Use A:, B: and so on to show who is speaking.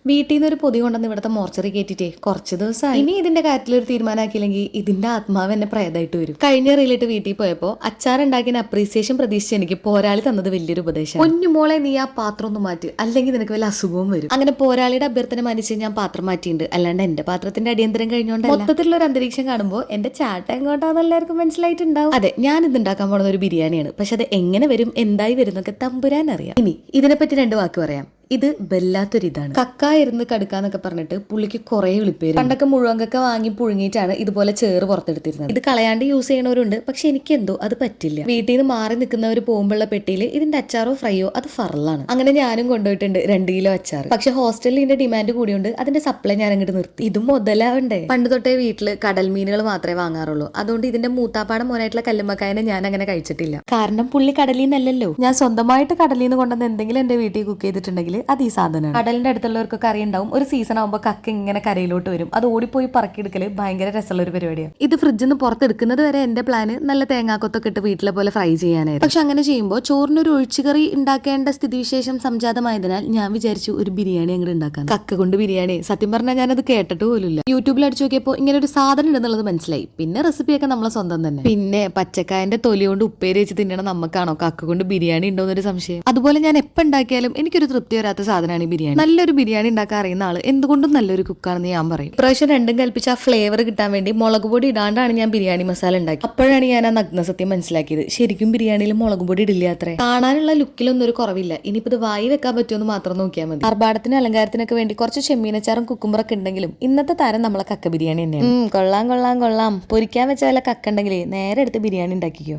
A: വീട്ടിൽ നിന്ന് ഒരു പൊതി കൊണ്ടുവന്ന് ഇവിടുത്തെ മോർച്ചറി കയറ്റിട്ടേ കുറച്ച് ദിവസമായി. ഇനി ഇതിന്റെ കാര്യത്തിലൊരു തീരുമാനമാക്കിയില്ലെങ്കിൽ ഇതിന്റെ ആത്മാവ് എന്നെ പ്രേതായിട്ട് വരും. കഴിഞ്ഞ റീലിട്ട് വീട്ടിൽ പോയപ്പോ അച്ചാറുണ്ടാക്കിയ അപ്രീസിയേഷൻ പ്രതീക്ഷിച്ച് എനിക്ക് പോരാളി തന്നത് വലിയൊരു ഉപദേശം. കുഞ്ഞുമോളെ നീ ആ പാത്രം ഒന്ന് മാറ്റി, അല്ലെങ്കിൽ നിനക്ക് വല്ല അസുഖവും വരും. അങ്ങനെ പോരാളിയുടെ അഭ്യർത്ഥന മാനിച്ച് ഞാൻ പാത്രം മാറ്റിയിട്ടുണ്ട്. അല്ലാണ്ട് എന്റെ പാത്രത്തിന്റെ അടിയന്തരം കഴിഞ്ഞോണ്ട് മൊത്തത്തിലുള്ള ഒരു അന്തരീക്ഷം കാണുമ്പോൾ എന്റെ ചാട്ട എങ്ങോട്ടാന്ന് എല്ലാവർക്കും മനസ്സിലായിട്ടുണ്ടാവും. അതെ, ഞാൻ ഇത് ഉണ്ടാക്കാൻ പോകുന്ന ഒരു ബിരിയാണിയാണ്. പക്ഷെ അത് എങ്ങനെ വരും, എന്തായി വരും എന്നൊക്കെ തമ്പുരാൻ അറിയാം. ഇനി ഇതിനെപ്പറ്റി 2 വാക്ക് പറയാം. ഇത് വല്ലാത്തൊരിതാണ്. കക്ക ഇരുന്ന് കടുക്കാന്നൊക്കെ പറഞ്ഞിട്ട് പുള്ളിക്ക് കുറെ വിളിപ്പേര്. പണ്ടൊക്കെ മുഴുവൻ കക്ക വാങ്ങി പുഴുങ്ങിയിട്ടാണ് ഇതുപോലെ ചേറ് പുറത്തെടുത്തിരുന്നത്. ഇത് കളയാണ്ട് യൂസ് ചെയ്യണവരുണ്ട്, പക്ഷെ എനിക്ക് എന്തോ അത് പറ്റില്ല. വീട്ടിൽ നിന്ന് മാറി നിൽക്കുന്നവർ പോകുമ്പോഴുള്ള പെട്ടിയിൽ ഇതിന്റെ അച്ചാറോ ഫ്രൈയോ അത് ഫറലാണ്. അങ്ങനെ ഞാനും കൊണ്ടുപോയിട്ടുണ്ട് 2 കിലോ അച്ചാർ. പക്ഷെ ഹോസ്റ്റലിൽ ഇതിന്റെ ഡിമാൻഡ് കൂടിയുണ്ട് അതിന്റെ സപ്ലൈ ഞാൻ അങ്ങോട്ട് നിർത്തി. ഇതും മുതലാവണ്ടേ. പണ്ട് തൊട്ടേ വീട്ടില് കടൽ മീനുകൾ മാത്രമേ വാങ്ങാറുള്ളൂ. അതുകൊണ്ട് ഇതിന്റെ മൂത്താപ്പാടം മോനായിട്ടുള്ള കല്ലുമ്മക്കായനെ ഞാൻ അങ്ങനെ കഴിച്ചിട്ടില്ല. കാരണം പുള്ളി കടലിൽ നിന്നല്ലല്ലോ. ഞാൻ സ്വന്തമായിട്ട് കടലിൽ നിന്ന് കൊണ്ടുവന്ന് എന്തെങ്കിലും എന്റെ വീട്ടിൽ കുക്ക് ചെയ്തിട്ടുണ്ടെങ്കിൽ അത് ഈ സാധനമാണ്. കടലിന്റെ അടുത്തുള്ളവർക്കൊക്കെ അറിയുണ്ടാവും, ഒരു സീസൺ ആകുമ്പോൾ കക്ക ഇങ്ങനെ കരയിലോട്ട് വരും. അത് ഓടിപ്പോയി പറക്കിയെടുക്കല് ഭയങ്കര രസമുള്ള ഒരു പരിപാടിയാണ്. ഇത് ഫ്രിഡ്ജിൽ നിന്ന് പുറത്തെടുക്കുന്നത് വരെ എന്റെ പ്ലാന് നല്ല തേങ്ങാക്കൊത്തൊക്കെ ഇട്ട് വീട്ടിലെ പോലെ ഫ്രൈ ചെയ്യാനായിരുന്നു. പക്ഷെ അങ്ങനെ ചെയ്യുമ്പോൾ ചോറിനൊരു ഒഴിച്ചുകറി ഉണ്ടാക്കേണ്ട സ്ഥിതിവിശേഷം സംജാതമായതിനാൽ ഞാൻ വിചാരിച്ചു ഒരു ബിരിയാണി അങ്ങോട്ട് ഉണ്ടാക്കാൻ. കക്ക കൊണ്ട് ബിരിയാണി, സത്യം പറഞ്ഞാൽ ഞാനത് കേട്ടിട്ട് പോലുമില്ല. യൂട്യൂബിൽ അടിച്ചു നോക്കിയപ്പോൾ ഇങ്ങനെ ഒരു സാധനം ഉണ്ടെന്നുള്ളത് മനസ്സിലായി. പിന്നെ റെസിപ്പിയൊക്കെ നമ്മളെ സ്വന്തം തന്നെ. പിന്നെ പച്ചക്കായന്റെ തൊലി കൊണ്ട് ഉപ്പേരി വെച്ച് തിന്നണം നമുക്കാണോ കക്ക കൊണ്ട് ബിരിയാണി ഉണ്ടോ എന്നൊരു സംശയം. അതുപോലെ ഞാൻ എപ്പോൾ ഉണ്ടാക്കിയാലും എനിക്കൊരു തൃപ്തി വരാത്ത സാധനമാണ് ഈ ബിരിയാണി. നല്ലൊരു ബിരിയാണി ഉണ്ടാക്കാൻ അറിയുന്ന ആള് എന്തുകൊണ്ടും നല്ലൊരു കുക്കാണെന്ന് ഞാൻ പറയും. ഇപ്രാവശ്യം രണ്ടും കൽപ്പിച്ച് ആ ഫ്ലേവർ കിട്ടാൻ വേണ്ടി മുളക് പൊടി ഇടാണ്ടാണ് ഞാൻ ബിരിയാണി മസാല ഉണ്ടാക്കി. അപ്പോഴാണ് ഞാൻ ആ നഗ്ന സത്യം മനസ്സിലാക്കിയത്. ശരിക്കും ബിരിയാണിയിൽ മുളക് പൊടി ഇടില്ല അത്രേ. കാണാനുള്ള ലുക്കിലൊന്നും ഒരു കുറവില്ല. ഇനിയിപ്പോ ഇത് വായി വെക്കാൻ പറ്റുമെന്ന് മാത്രം നോക്കിയാൽ മതി. ആർഭാടത്തിന് അലങ്കാരത്തിനൊക്കെ വേണ്ടി കുറച്ച് ചെമ്മീനച്ചാറും കുക്കുമ്പറൊക്കെ ഉണ്ടെങ്കിലും ഇന്നത്തെ താരം നമ്മളെ കക്ക ബിരിയാണി തന്നെയാണ്. കൊള്ളാം കൊള്ളാം കൊള്ളാം. പൊരിക്കാൻ വെച്ച വല്ല കക്ക ഉണ്ടെങ്കിൽ നേരെ എടുത്ത് ബിരിയാണി ഉണ്ടാക്കിക്കോ.